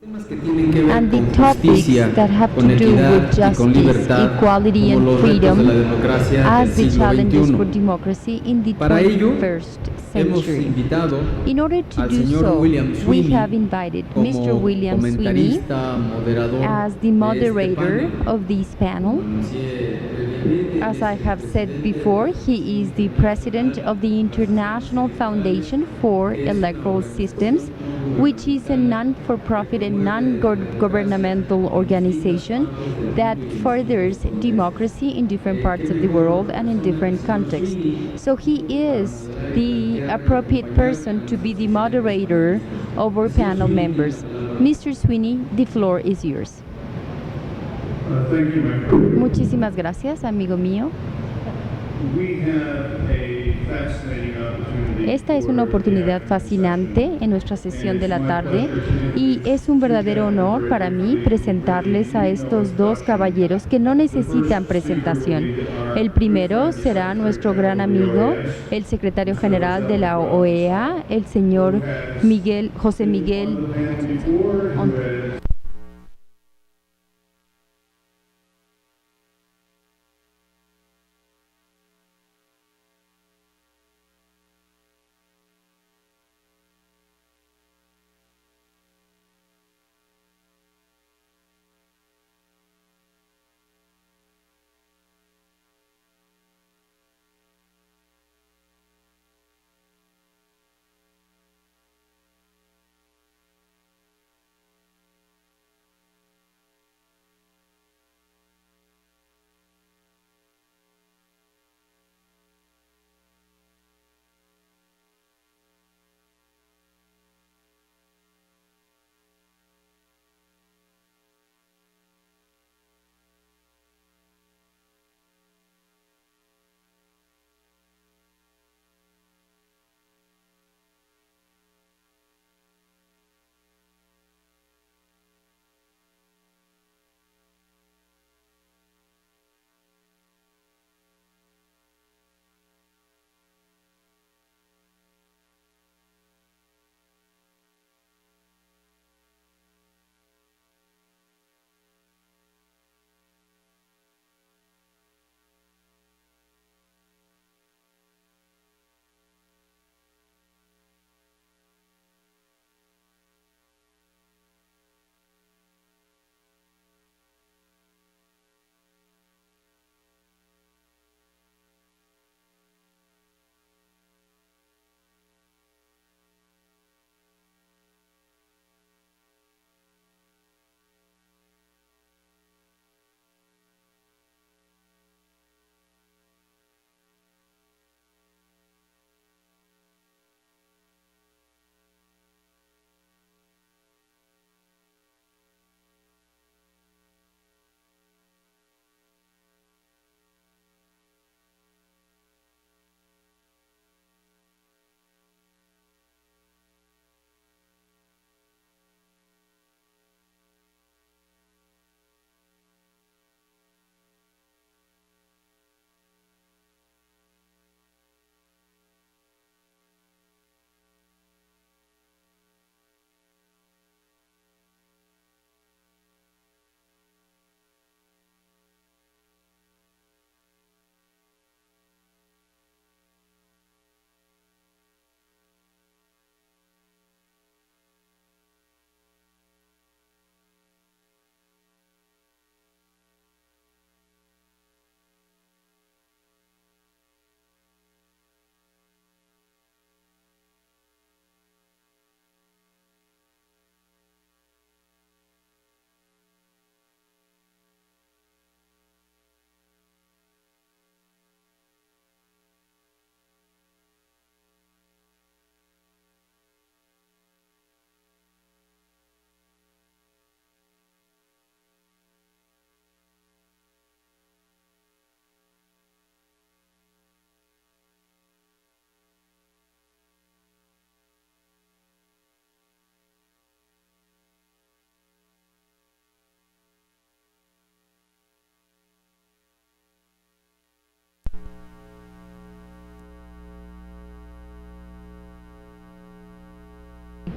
and the topics that have to do with justice, equality, and freedom as the challenges for democracy in the 21st century. In order to do so, we have invited Mr. William Sweeney as the moderator of this panel. As I have said before, he is the president of the International Foundation for Electoral Systems, which is a non-for-profit and non-governmental organization that furthers democracy in different parts of the world and in different contexts. So he is the appropriate person to be the moderator of our panel members. Mr. Sweeney, the floor is yours. Thank you, my friend. Muchísimas gracias, amigo mío. We have a fascinating opportunity. Esta es una oportunidad fascinante en nuestra sesión de la tarde y es un verdadero honor para mí presentarles a estos dos caballeros que no necesitan presentación. El primero será nuestro gran amigo, el secretario general de la OEA, el señor José Miguel.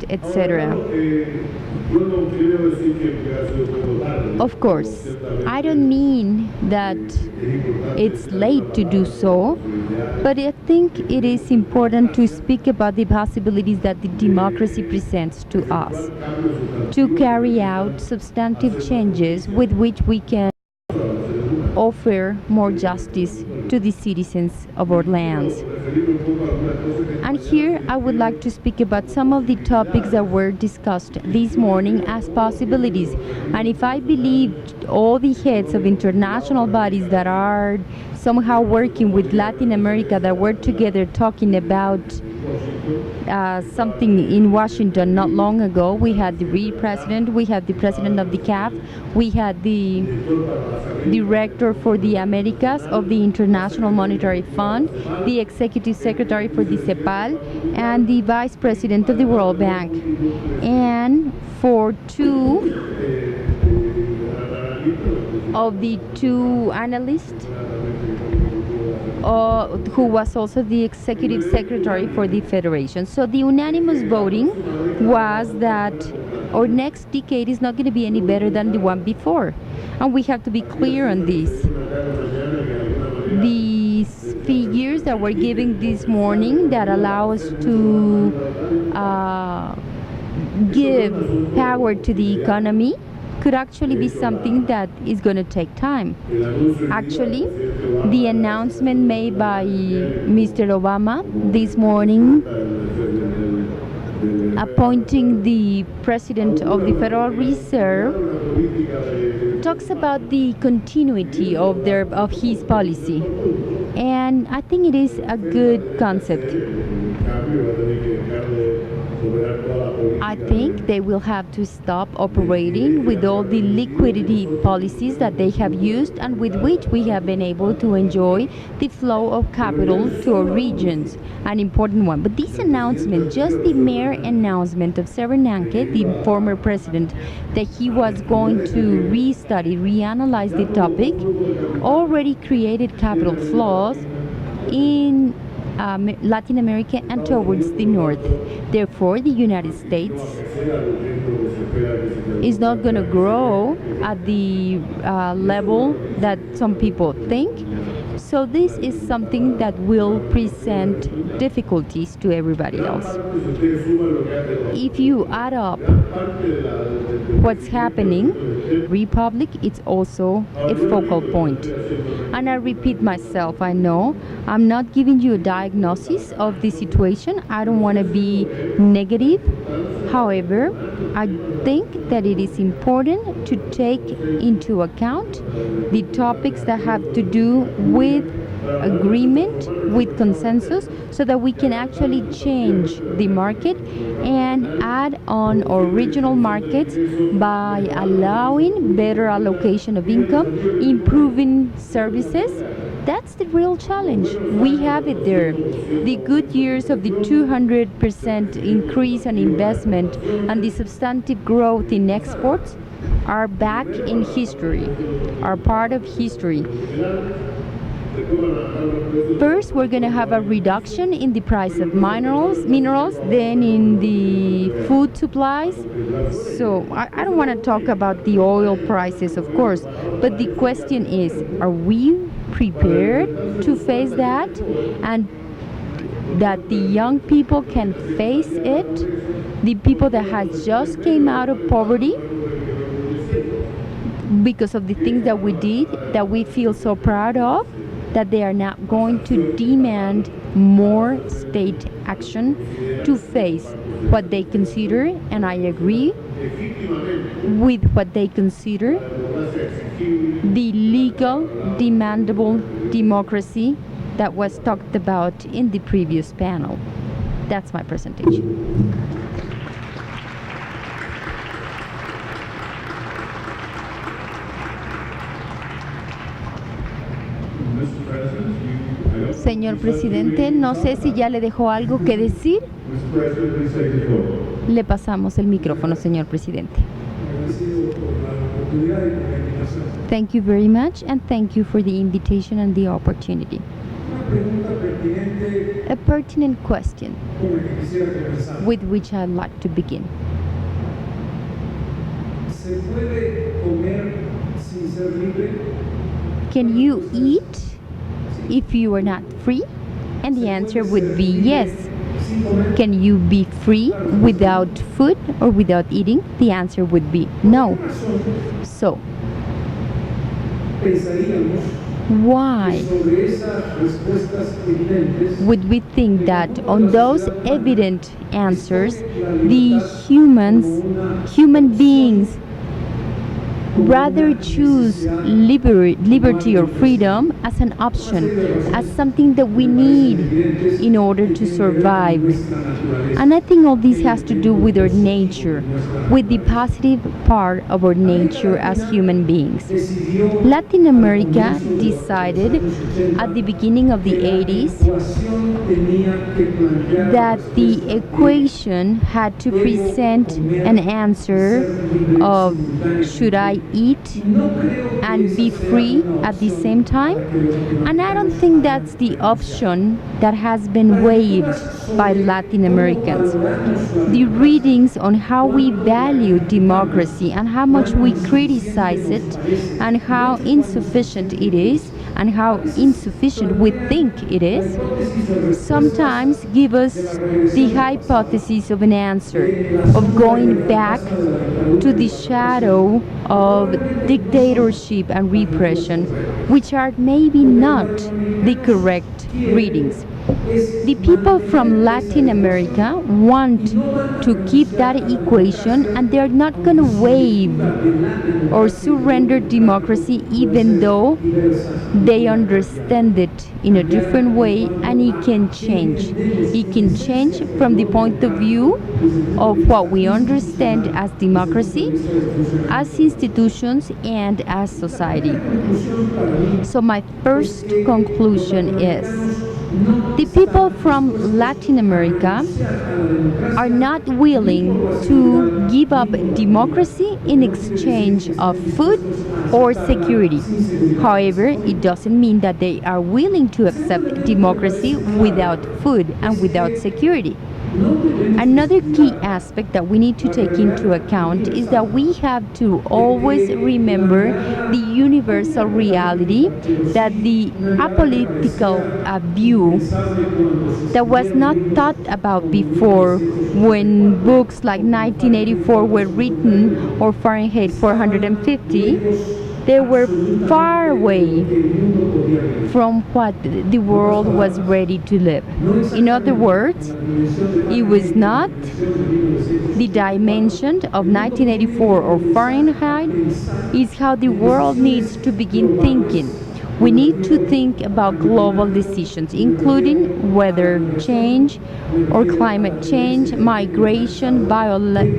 etc. Of course, I don't mean that it's late to do so, but I think it is important to speak about the possibilities that the democracy presents to us, to carry out substantive changes with which we can offer more justice to the citizens of our lands. And here I would like to speak about some of the topics that were discussed this morning as possibilities. And if I believed all the heads of international bodies that are somehow working with Latin America, that were together talking about something in Washington not long ago, we had the president, we had the president of the CAF, we had the director for the Americas of the International Monetary Fund, the executive secretary for the CEPAL, and the vice president of the World Bank. And for two of the two analysts, who was also the executive secretary for the federation. So the unanimous voting was that our next decade is not going to be any better than the one before. And we have to be clear on this. These figures that we're giving this morning that allow us to give power to the economy could actually be something that is going to take time. Actually, the announcement made by Mr. Obama this morning appointing the president of the Federal Reserve talks about the continuity of his policy, and I think it is a good concept. I think they will have to stop operating with all the liquidity policies that they have used and with which we have been able to enjoy the flow of capital to our regions, an important one. But this announcement, just the mere announcement of Serenanke, the former president, that he was going to reanalyze the topic, already created capital flows in Latin America and towards the north. Therefore, the United States is not going to grow at the level that some people think. So this is something that will present difficulties to everybody else. If you add up what's happening, Republic, it's also a focal point. And I repeat myself, I know I'm not giving you a diagnosis of the situation. I don't want to be negative. However, I think that it is important to take into account the topics that have to do with agreement, with consensus, so that we can actually change the market and add on our regional markets by allowing better allocation of income, improving services. That's the real challenge. We have it there. The good years of the 200% increase in investment and the substantive growth in exports are back in history, are part of history. First, we're going to have a reduction in the price of minerals, then in the food supplies. So I don't want to talk about the oil prices, of course, but the question is, are we prepared to face that, and that the young people can face it, the people that has just came out of poverty because of the things that we did, that we feel so proud of, that they are now going to demand more state action to face what they consider, and I agree with what they consider, the legal, demandable democracy that was talked about in the previous panel. That's my presentation. Señor presidente, no sé si ya le dejó algo que decir. Le pasamos el micrófono, señor presidente. Thank you very much, and thank you for the invitation and the opportunity. A pertinent question with which I'd like to begin. Can you eat if you are not free? And the answer would be yes. Can you be free without food or without eating? The answer would be no. So, why would we think that on those evident answers, the human beings, rather choose liberty or freedom as an option, as something that we need in order to survive? And I think all this has to do with our nature, with the positive part of our nature as human beings. Latin America decided at the beginning of the 80s that the equation had to present an answer of should I eat and be free at the same time? And I don't think that's the option that has been waived by Latin Americans. The readings on how we value democracy and how much we criticize it and how insufficient it is and how insufficient we think it is sometimes give us the hypothesis of an answer, of going back to the shadow of dictatorship and repression, which are maybe not the correct readings. The people from Latin America want to keep that equation, and they're not going to waive or surrender democracy even though they understand it in a different way, and it can change. It can change from the point of view of what we understand as democracy, as institutions, and as society. So my first conclusion is the people from Latin America are not willing to give up democracy in exchange of food or security. However, it doesn't mean that they are willing to accept democracy without food and without security. Another key aspect that we need to take into account is that we have to always remember the universal reality that the apolitical view that was not thought about before when books like 1984 were written or Fahrenheit 450, they were far away from what the world was ready to live. In other words, it was not the dimension of 1984 or Fahrenheit, it's how the world needs to begin thinking. We need to think about global decisions, including weather change or climate change, migration, violence,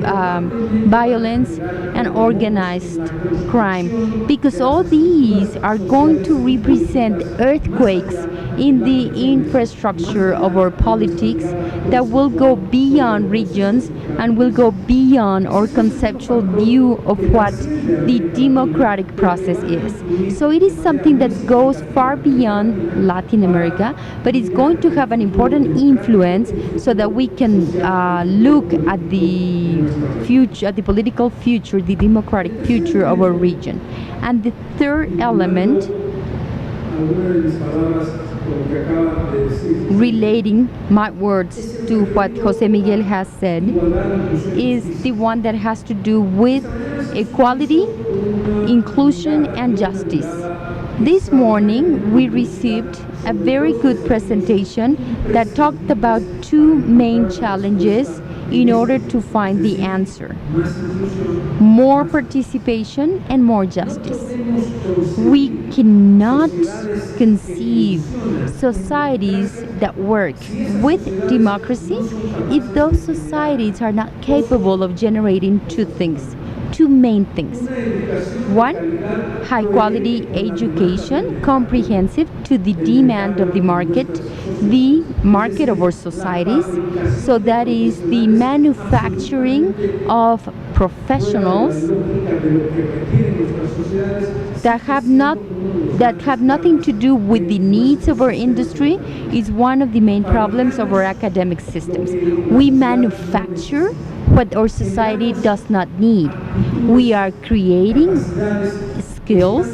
and organized crime, because all these are going to represent earthquakes in the infrastructure of our politics that will go beyond regions and will go beyond our conceptual view of what the democratic process is. So it is something that goes far beyond Latin America, but it's going to have an important influence so that we can look at the future, at the political future, the democratic future of our region. And the third element, relating my words to what José Miguel has said, is the one that has to do with equality, inclusion, and justice. This morning we received a very good presentation that talked about two main challenges in order to find the answer: more participation and more justice. We cannot conceive societies that work with democracy if those societies are not capable of generating two things: two main things. One, high quality education, comprehensive to the demand of the market of our societies. So that is the manufacturing of professionals that have nothing to do with the needs of our industry is one of the main problems of our academic systems. We manufacture what our society does not need. We are creating skills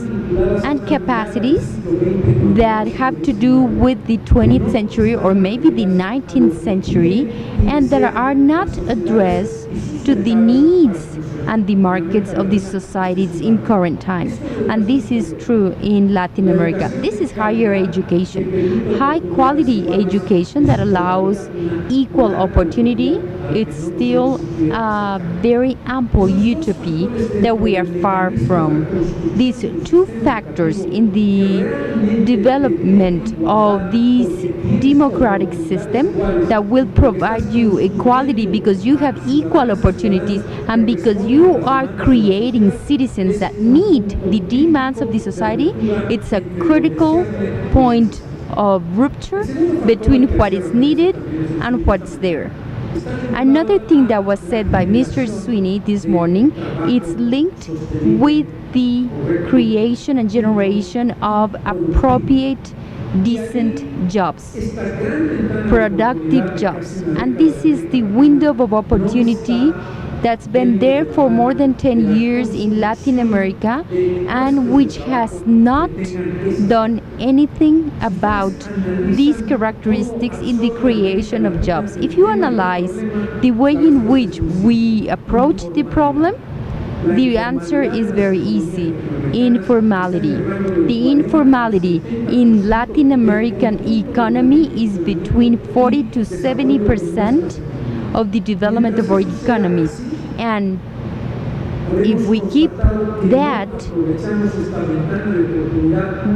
and capacities that have to do with the 20th century or maybe the 19th century and that are not addressed to the needs and the markets of the societies in current times. And this is true in Latin America. This is higher education, high quality education that allows equal opportunity. It's still a very ample utopia that we are far from. These two factors in the development of this democratic system that will provide you equality because you have equal opportunities and because you are creating citizens that meet the demands of the society, it's a critical point of rupture between what is needed and what's there. Another thing that was said by Mr. Sweeney this morning, it's linked with the creation and generation of appropriate, decent jobs, productive jobs. And this is the window of opportunity that's been there for more than 10 years in Latin America and which has not done anything about these characteristics in the creation of jobs. If you analyze the way in which we approach the problem, the answer is very easy. Informality. The informality in Latin American economy is between 40 to 70% of the development of our economy. And if we keep that,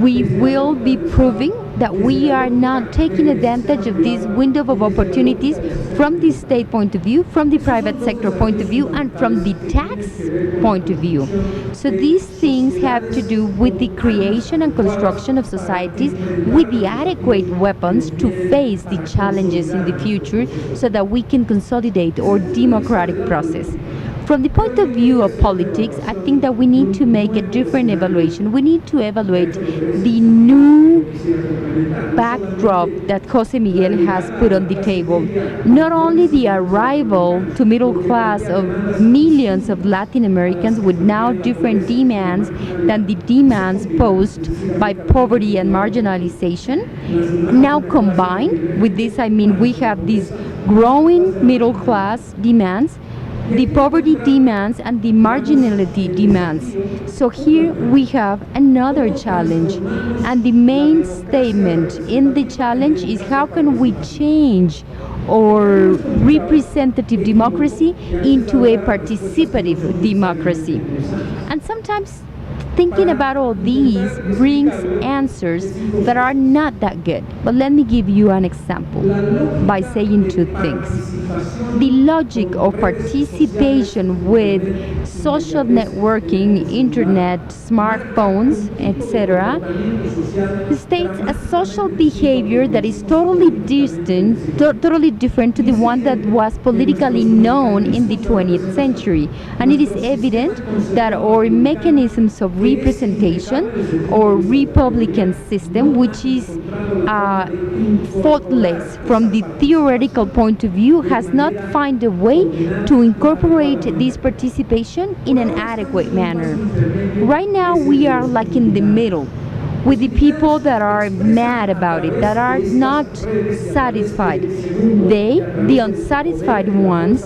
we will be proving that we are not taking advantage of this window of opportunities from the state point of view, from the private sector point of view, and from the tax point of view. So these things have to do with the creation and construction of societies with the adequate weapons to face the challenges in the future so that we can consolidate our democratic process. From the point of view of politics, I think that we need to make a different evaluation. We need to evaluate the new backdrop that José Miguel has put on the table. Not only the arrival to middle class of millions of Latin Americans with now different demands than the demands posed by poverty and marginalization. Now combined with this, I mean, we have these growing middle class demands, the poverty demands and the marginality demands. So here we have another challenge, and the main statement in the challenge is how can we change our representative democracy into a participative democracy. And sometimes thinking about all these brings answers that are not that good. But let me give you an example by saying two things. The logic of participation with social networking, internet, smartphones, etc., states a social behavior that is totally distant, totally different to the one that was politically known in the 20th century. And it is evident that our mechanisms of representation or republican system, which is faultless from the theoretical point of view, has not found a way to incorporate this participation in an adequate manner. Right now we are like in the middle with the people that are mad about it, that are not satisfied. They, the unsatisfied ones,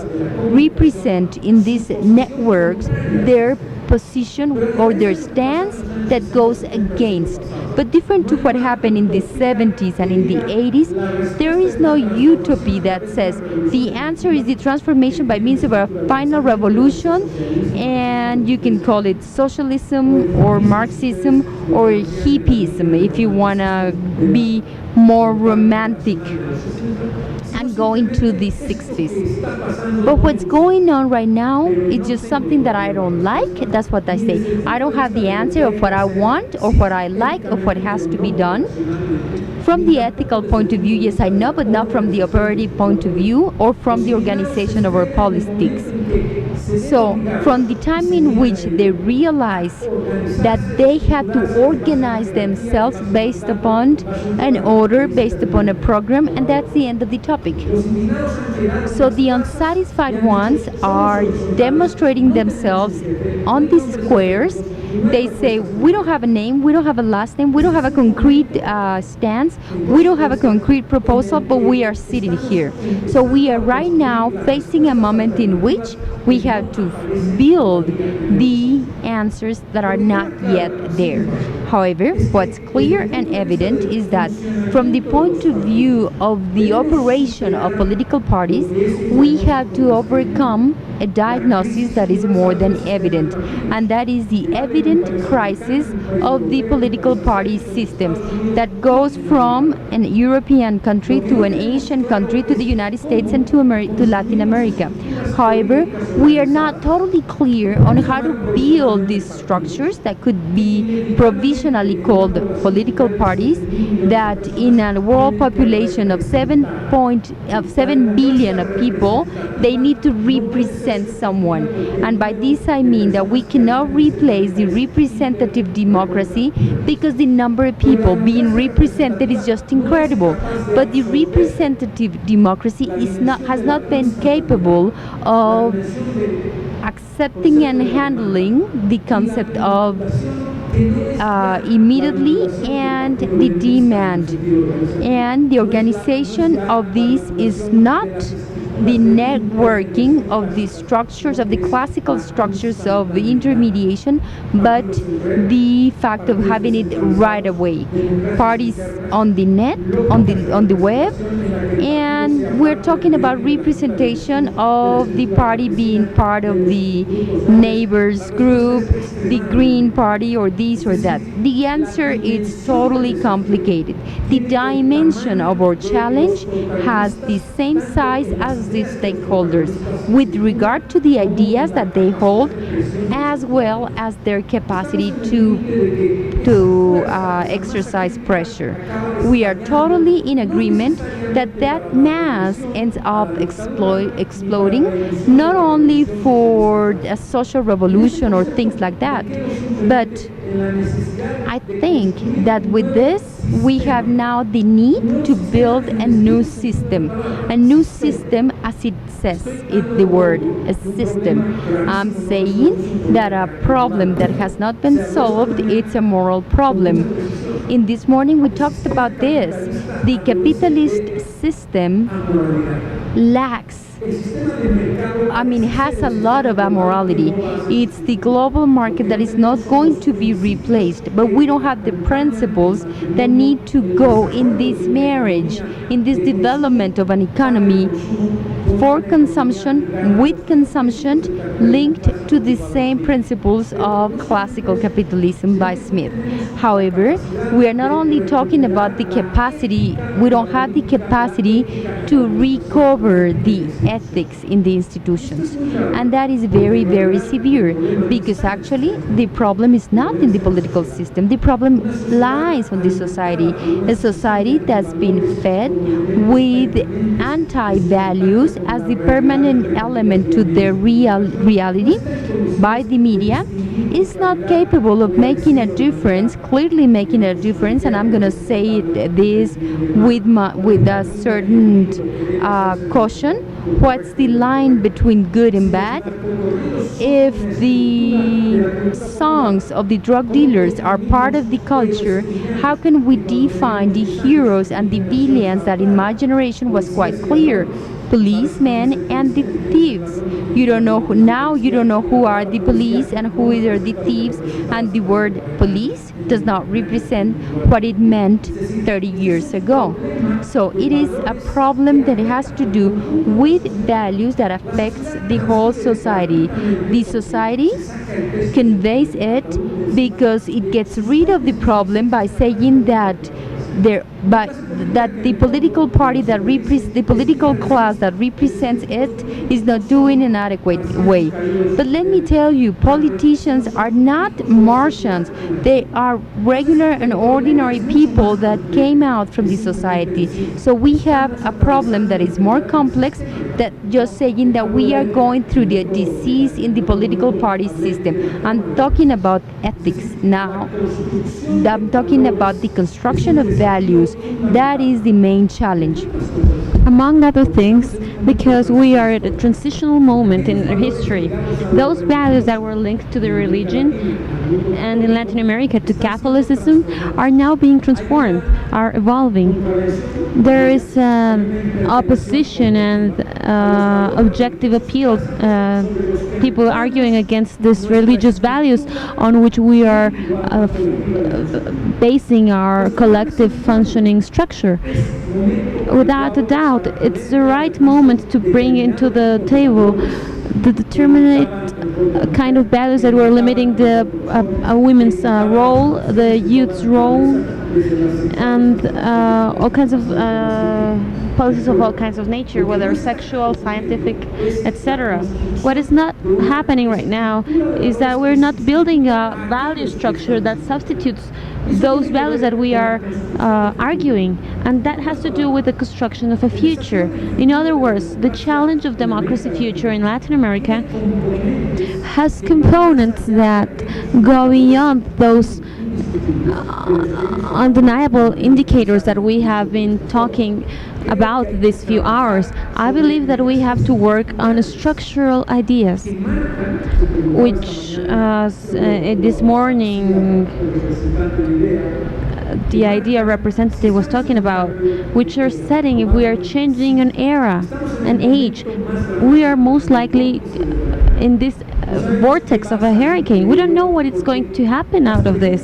represent in these networks their position or their stance that goes against. But different to what happened in the 70s and in the 80s, there is no utopia that says the answer is the transformation by means of a final revolution, and you can call it socialism or Marxism or hippieism if you want to be more romantic. And going to the 60s. But what's going on right now is just something that I don't like. That's what I say. I don't have the answer of what I want or what I like or what has to be done. From the ethical point of view, yes, I know, but not from the operative point of view or from the organization of our politics. So, from the time in which they realized that they had to organize themselves based upon an order, based upon a program, and that's the end of the topic. So, the unsatisfied ones are demonstrating themselves on these squares. They say, we don't have a name, we don't have a last name, we don't have a concrete stance, we don't have a concrete proposal, but we are sitting here. So we are right now facing a moment in which we have to build the answers that are not yet there. However, what's clear and evident is that from the point of view of the operation of political parties, we have to overcome a diagnosis that is more than evident, and that is the evident crisis of the political party systems that goes from an European country to an Asian country to the United States and to Latin America. However, we are not totally clear on how to build these structures that could be provisionally called political parties that in a world population of 7 billion of people, they need to represent someone. And by this I mean that we cannot replace the representative democracy because the number of people being represented is just incredible. But the representative democracy has not been capable of accepting and handling the concept of immediately and the demand. And the organization of this is not the networking of the structures, of the classical structures of the intermediation, but the fact of having it right away. Parties on the net, on the web, and we're talking about representation of the party being part of the neighbors group, the Green Party, or this or that. The answer is totally complicated. The dimension of our challenge has the same size as the stakeholders with regard to the ideas that they hold, as well as their capacity to exercise pressure. We are totally in agreement that mass ends up exploding, not only for a social revolution or things like that, but I think that with this we have now the need to build a new system as it says the word, a system. I'm saying that a problem that has not been solved, it's a moral problem. In this morning we talked about this. The capitalist system has a lot of amorality. It's the global market that is not going to be replaced, but we don't have the principles that need to go in this marriage, in this development of an economy for consumption, with consumption, linked to the same principles of classical capitalism by Smith. However, we are not only talking about the capacity, we don't have the capacity to recover the ethics in the institutions, and that is very, very severe, because actually the problem is not in the political system. The problem lies on the society, a society that's been fed with anti-values as the permanent element to their reality by the media, is not capable of making a difference, clearly making a difference. And I'm going to say this with a certain caution. What's the line between good and bad? If the songs of the drug dealers are part of the culture, how can we define the heroes and the villains that in my generation was quite clear? Policemen and the thieves. You don't know who are the police and who are the thieves, and the word police does not represent what it meant 30 years ago. So it is a problem that has to do with values that affects the whole society. The society conveys it because it gets rid of the problem by saying that but that the political party the political class that represents it is not doing an adequate way. But let me tell you, politicians are not Martians. They are regular and ordinary people that came out from the society. So we have a problem that is more complex than just saying that we are going through the disease in the political party system. I'm talking about ethics now. I'm talking about the construction of values. That is the main challenge. Among other things, because we are at a transitional moment in our history. Those values that were linked to the religion and in Latin America to Catholicism are now being transformed, are evolving. There is opposition and objective appeal, people arguing against these religious values on which we are basing our collective functioning structure. Without a doubt, it's the right moment to bring into the table the determinate kind of values that were limiting the women's role, the youth's role, and all kinds of policies of all kinds of nature, whether sexual, scientific, etc. What is not happening right now is that we're not building a value structure that substitutes those values that we are arguing, and that has to do with the construction of a future. In other words, the challenge of democracy future in Latin America has components that go beyond those undeniable indicators that we have been talking about these few hours. I believe that we have to work on structural ideas, which this morning the idea representative was talking about, which are setting, if we are changing an era, an age, we are most likely in this vortex of a hurricane. We don't know what is going to happen out of this,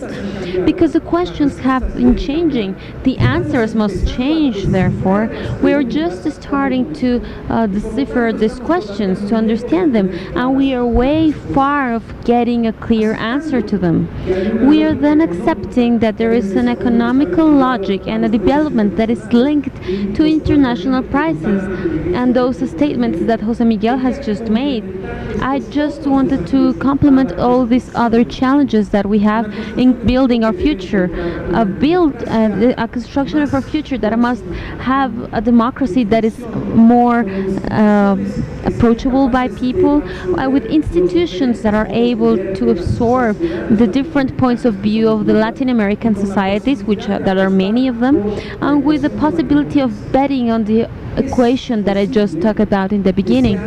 because the questions have been changing. The answers must change, therefore. We are just starting to decipher these questions, to understand them, and we are way far of getting a clear answer to them. We are then accepting that there is an economical logic and a development that is linked to international prices, and those statements that José Miguel has just made. I just wanted to complement all these other challenges that we have in building our future, a construction of our future that must have a democracy that is more approachable by people, with institutions that are able to absorb the different points of view of the Latin American societies, which there are many of them, and with the possibility of betting on the equation that I just talked about in the beginning.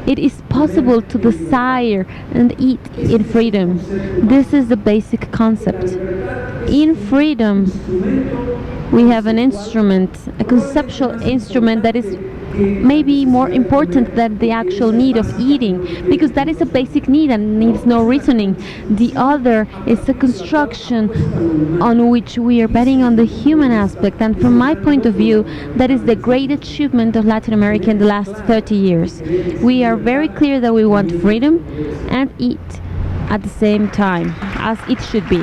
It is possible to desire and eat in freedom. This is the basic concept. In freedom, we have an instrument, a conceptual instrument that is maybe more important than the actual need of eating, because that is a basic need and needs no reasoning. The other is the construction on which we are betting on the human aspect, and from my point of view, that is the great achievement of Latin America in the last 30 years. We are very clear that we want freedom and eat at the same time, as it should be.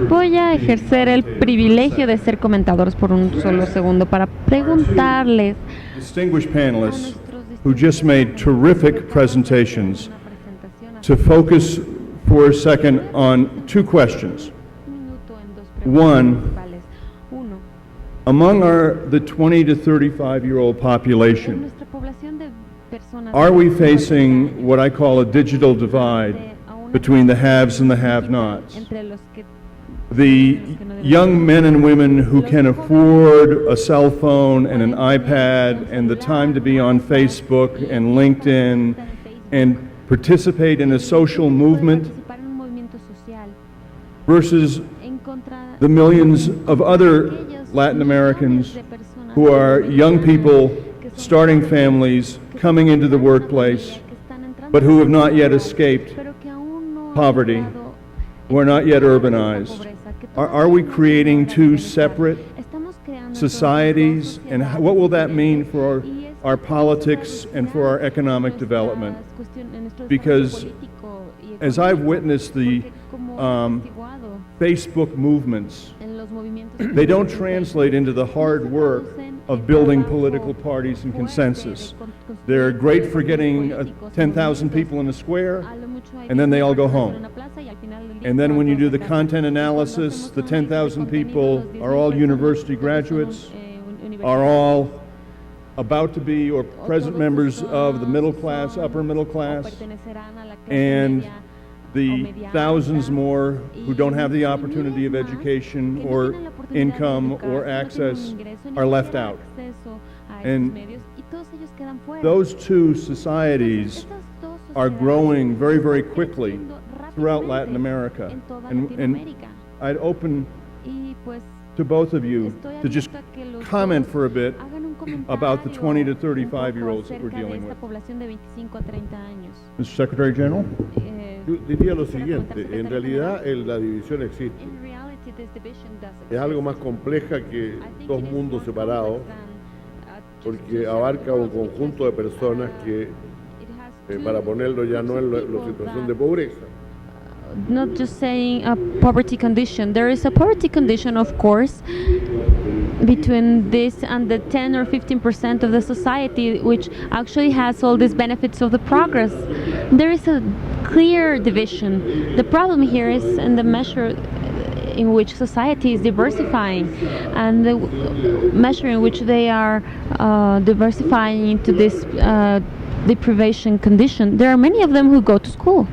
Voy a ejercer el privilegio de ser comentadores por un solo segundo para preguntarles distinguished panelists who just made terrific presentations to focus for a second on two questions. One, among the 20 to 35-year-old population, are we facing what I call a digital divide between the haves and the have-nots? The young men and women who can afford a cell phone and an iPad and the time to be on Facebook and LinkedIn and participate in a social movement versus the millions of other Latin Americans who are young people starting families, coming into the workplace, but who have not yet escaped poverty, who are not yet urbanized. Are we creating two separate societies, and what will that mean for our politics and for our economic development. Because as I've witnessed the Facebook movements, they don't translate into the hard work of building political parties and consensus. They're great for getting 10,000 people in a square, and then they all go home. And then when you do the content analysis, the 10,000 people are all university graduates, are all about to be or present members of the middle class, upper middle class, and the thousands more who don't have the opportunity of education or income or access are left out. And those two societies are growing very, very quickly throughout Latin America. And I'd open to both of you to just comment for a bit about the 20 to 35-year-olds that we're dealing with. Mr. Secretary General? Yo diría lo siguiente, en realidad la división existe. Es algo más compleja que dos mundos separados, porque abarca un conjunto de personas que, para ponerlo ya no en la situación de pobreza. Not just saying a poverty condition. There is a poverty condition, of course, between this and the 10 or 15% of the society which actually has all these benefits of the progress. There is a clear division. The problem here is in the measure in which society is diversifying and the measure in which they are diversifying into this deprivation condition. There are many of them who go to school,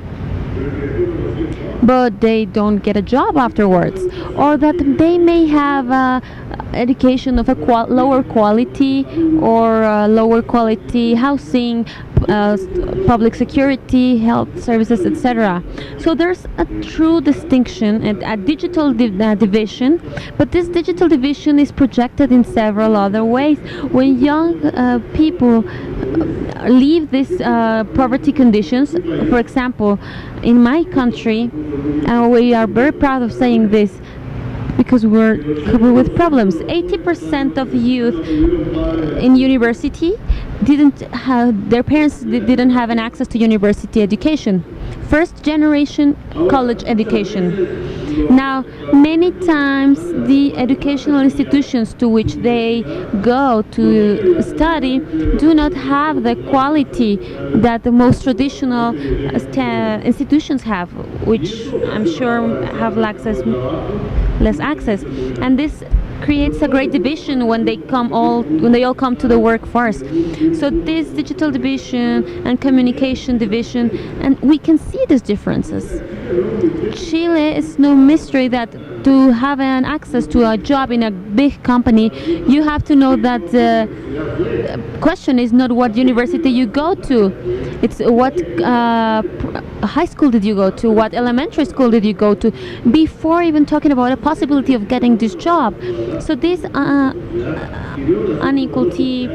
but they don't get a job afterwards, or that they may have education of a lower quality or lower quality housing, public security, health services, etc. So there's a true distinction and a digital division, but this digital division is projected in several other ways. When young people leave these poverty conditions, for example, in my country, and we are very proud of saying this because we're covered with problems. 80% of youth in university didn't have, their parents didn't have an access to university education. First generation college education. Now, many times the educational institutions to which they go to study do not have the quality that the most traditional institutions have, which I'm sure have less access. And this creates a great division when they all come to the workforce. So this digital division and communication division, and we can see these differences. Chile is no mystery that to have an access to a job in a big company, you have to know that the question is not what university you go to, it's what high school did you go to, what elementary school did you go to, before even talking about a possibility of getting this job. So this unequality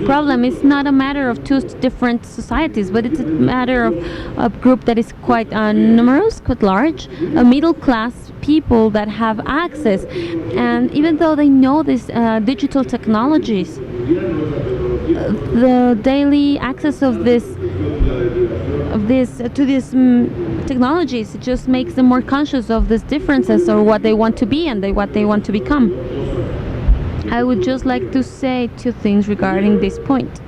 problem is not a matter of two different societies, but it's a matter of a group that is quite numerous, quite large, a middle class people that have access, and even though they know these digital technologies, the daily access of these technologies just makes them more conscious of these differences or what they want to be and what they want to become. I would just like to say two things regarding this point.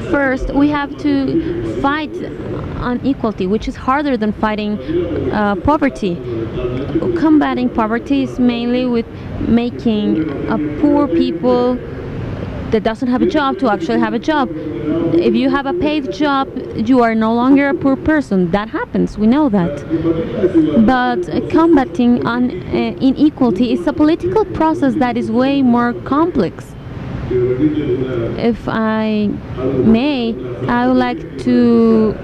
First, we have to fight inequality, which is harder than fighting poverty. Combating poverty is mainly with making poor people that doesn't have a job to actually have a job. If you have a paid job, you are no longer a poor person. That happens, we know that. But combating inequality is a political process that is way more complex. If I may, I would like to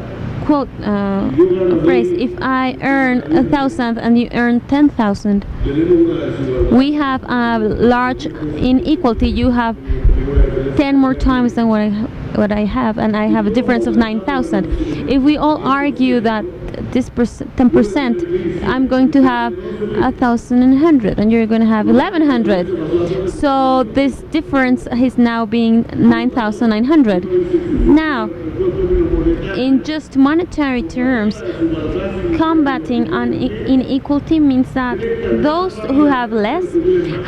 quote a phrase: if I earn 1,000 and you earn 10,000, we have a large inequality. You have 10 more times than what I have, and I have a difference of 9,000. If we all argue that this 10%, I'm going to have 1,100 and you're going to have 1,100. So this difference is now being 9,900. Now, in just monetary terms, combating inequality means that those who have less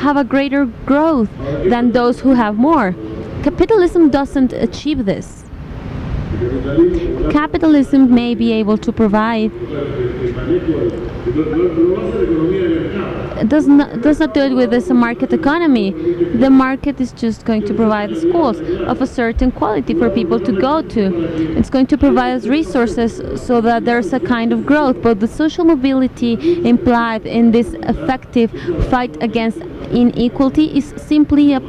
have a greater growth than those who have more. Capitalism doesn't achieve this. Capitalism may be able to provide, does not do it with this market economy. The market is just going to provide schools of a certain quality for people to go to. It's going to provide resources so that there's a kind of growth, but the social mobility implied in this effective fight against inequality is simply a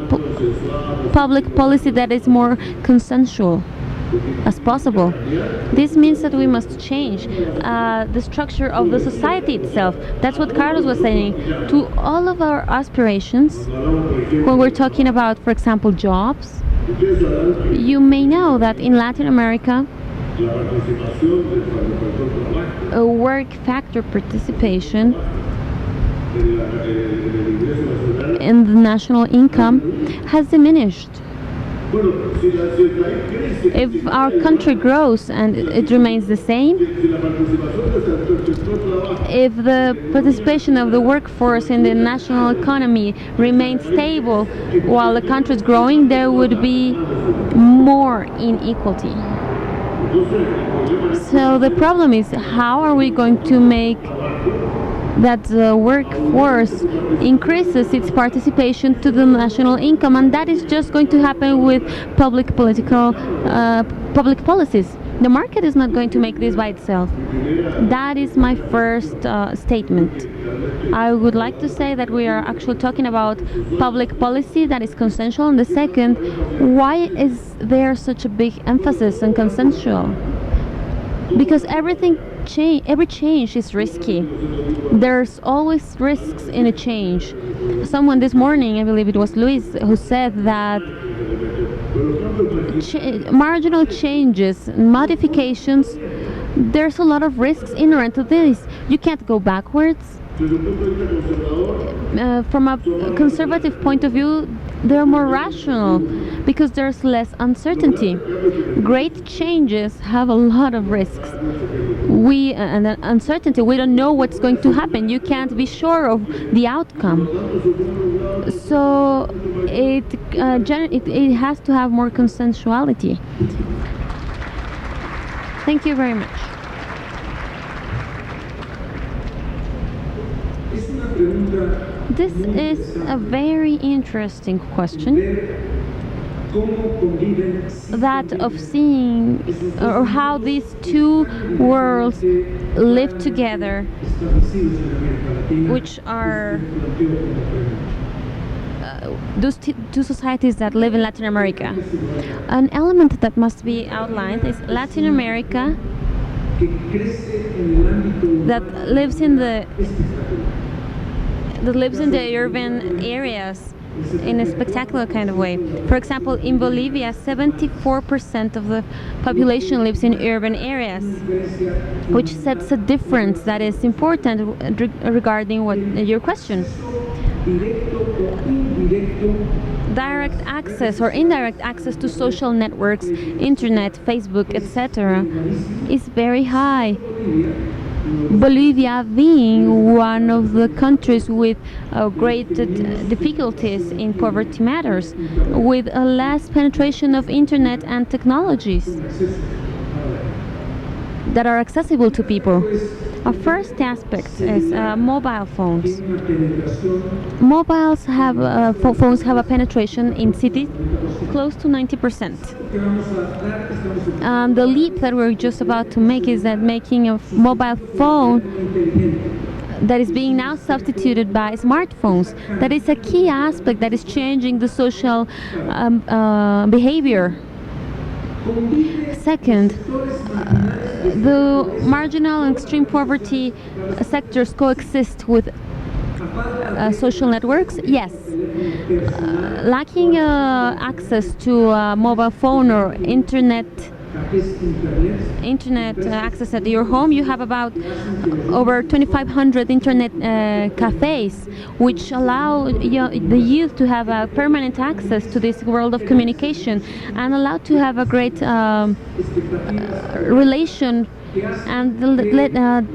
public policy that is more consensual as possible. This means that we must change the structure of the society itself. That's what Carlos was saying. To all of our aspirations, when we're talking about, for example, jobs, you may know that in Latin America, a work factor participation in the national income has diminished. If our country grows and it remains the same, if the participation of the workforce in the national economy remains stable while the country is growing, there would be more inequality. So the problem is, how are we going to make that the workforce increases its participation to the national income? And that is just going to happen with public policies. The market is not going to make this by itself. That is my first statement. I would like to say that we are actually talking about public policy that is consensual. And the second, why is there such a big emphasis on consensual? Because every change is risky. There's always risks in a change. Someone this morning, I believe it was Luis, who said that marginal changes, modifications, there's a lot of risks inherent to this. You can't go backwards. From a conservative point of view, they're more rational because there's less uncertainty. Great changes have a lot of risks. And uncertainty, we don't know what's going to happen. You can't be sure of the outcome. So it has to have more consensuality. Thank you very much. This is a very interesting question, that of seeing or how these two worlds live together, which are those two societies that live in Latin America. An element that must be outlined is Latin America that lives in the urban areas in a spectacular kind of way. For example, in Bolivia, 74% of the population lives in urban areas, which sets a difference that is important regarding your question. Direct access or indirect access to social networks, internet, Facebook, etc., is very high. Bolivia being one of the countries with great difficulties in poverty matters, with a less penetration of internet and technologies that are accessible to people. Our first aspect is mobile phones. Phones have a penetration in cities close to 90%. The leap that we're just about to make is that making a mobile phone that is being now substituted by smartphones. That is a key aspect that is changing the social behavior. Second, the marginal and extreme poverty sectors coexist with social networks? Yes. Lacking access to a mobile phone or internet internet access at your home, you have about over 2,500 internet cafes, which allow the youth to have a permanent access to this world of communication and allow to have a great relation. And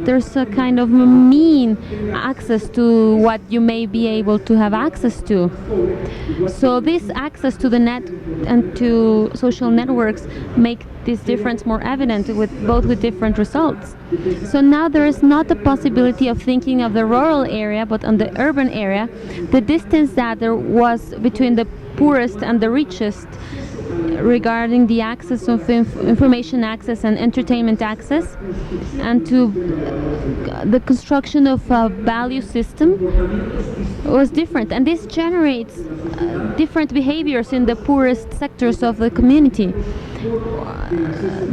there's a kind of mean access to what you may be able to have access to. So this access to the net and to social networks make this difference more evident, with different results. So now there is not the possibility of thinking of the rural area, but on the urban area, the distance that there was between the poorest and the richest regarding the access of information access and entertainment access, and to the construction of a value system was different, and this generates different behaviors in the poorest sectors of the community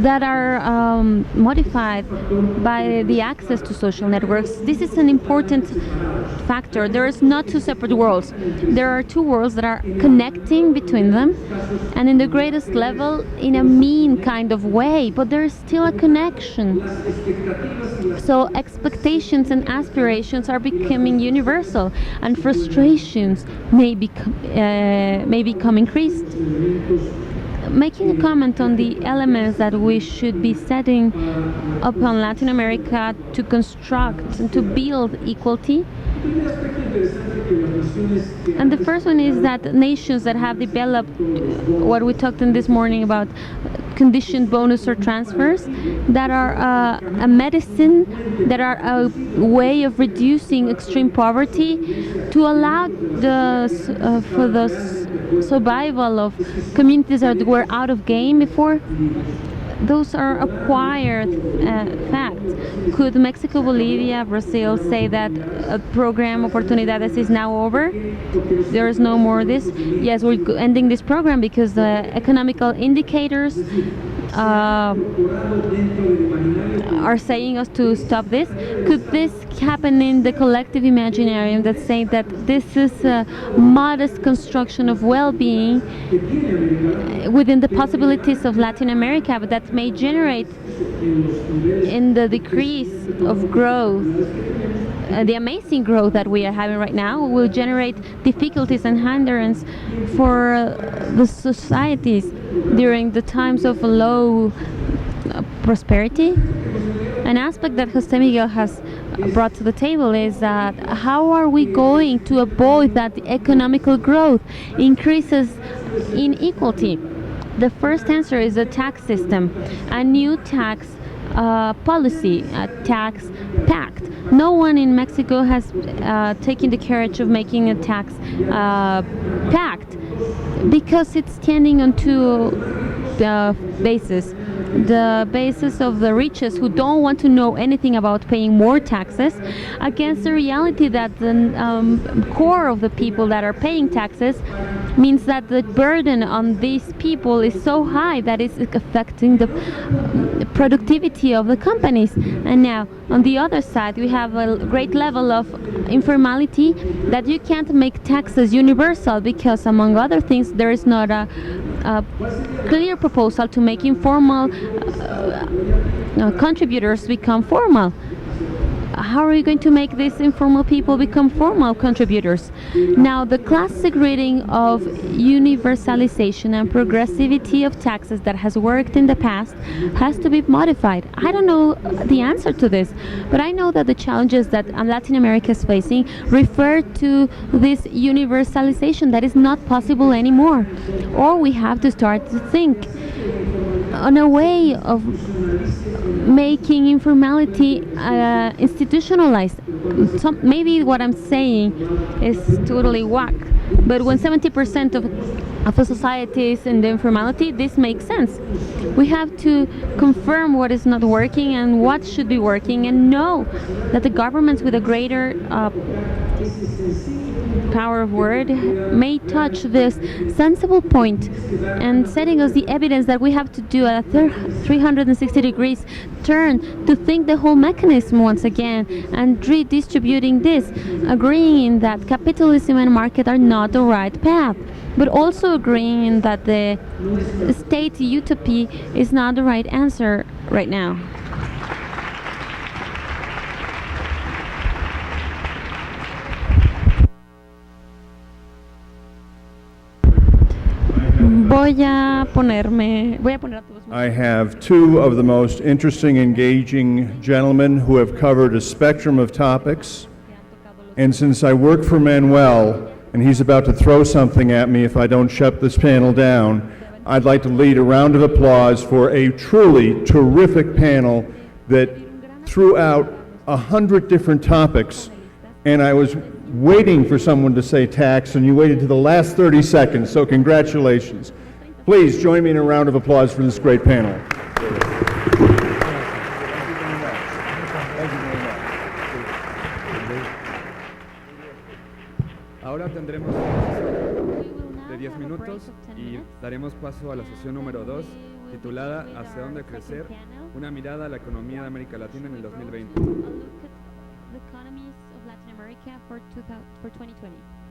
that are modified by the access to social networks. This is an important factor. There is not two separate worlds. There are two worlds that are connecting between them, and in the greatest level in a mean kind of way, but there is still a connection. So expectations and aspirations are becoming universal, and frustrations may become increased. Making a comment on the elements that we should be setting upon Latin America to construct and to build equality. And the first one is that nations that have developed what we talked in this morning about conditioned bonus or transfers, that are a medicine, that are a way of reducing extreme poverty to allow for the survival of communities that were out of game before. Those are acquired facts. Could Mexico, Bolivia, Brazil say that a program Oportunidades is now over? There is no more of this? Yes, we're ending this program because the economical indicators are saying us to stop this. Could this happen in the collective imaginarium that say that this is a modest construction of well-being within the possibilities of Latin America, but that may generate in the decrease of growth, the amazing growth that we are having right now will generate difficulties and hindrance for the societies during the times of low prosperity. An aspect that José Miguel has brought to the table is that how are we going to avoid that the economical growth increases inequality? The first answer is a tax system, a new tax policy, a tax pact. No one in Mexico has taken the courage of making a tax pact because it's standing on two bases. The basis of the richest who don't want to know anything about paying more taxes against the reality that the core of the people that are paying taxes means that the burden on these people is so high that it's affecting the productivity of the companies. And now on the other side we have a great level of informality that you can't make taxes universal because among other things there is not a clear proposal to make informal contributors become formal. How are you going to make these informal people become formal contributors? Now, the classic reading of universalization and progressivity of taxes that has worked in the past has to be modified. I don't know the answer to this, but I know that the challenges that Latin America is facing refer to this universalization that is not possible anymore. Or we have to start to think on a way of making informality institutionalized. Maybe what I'm saying is totally whack, but when 70% of the society is in the informality, this makes sense. We have to confirm what is not working and what should be working, and know that the governments with a greater power of word may touch this sensible point and setting us the evidence that we have to do a 360 degrees turn to think the whole mechanism once again and redistributing this, agreeing that capitalism and market are not the right path, but also agreeing that the state utopia is not the right answer right now. I have two of the most interesting, engaging gentlemen who have covered a spectrum of topics. And since I work for Manuel, and he's about to throw something at me if I don't shut this panel down, I'd like to lead a round of applause for a truly terrific panel that threw out 100 different topics. And I was waiting for someone to say tax, and you waited to the last 30 seconds, so congratulations. Please join me in a round of applause for this great panel. Ahora tendremos de 10 minutos y daremos paso a la sesión número 2, titulada ¿Hacia dónde crecer? Una mirada a la economía de América Latina en el 2020. The economies of Latin America for 2020.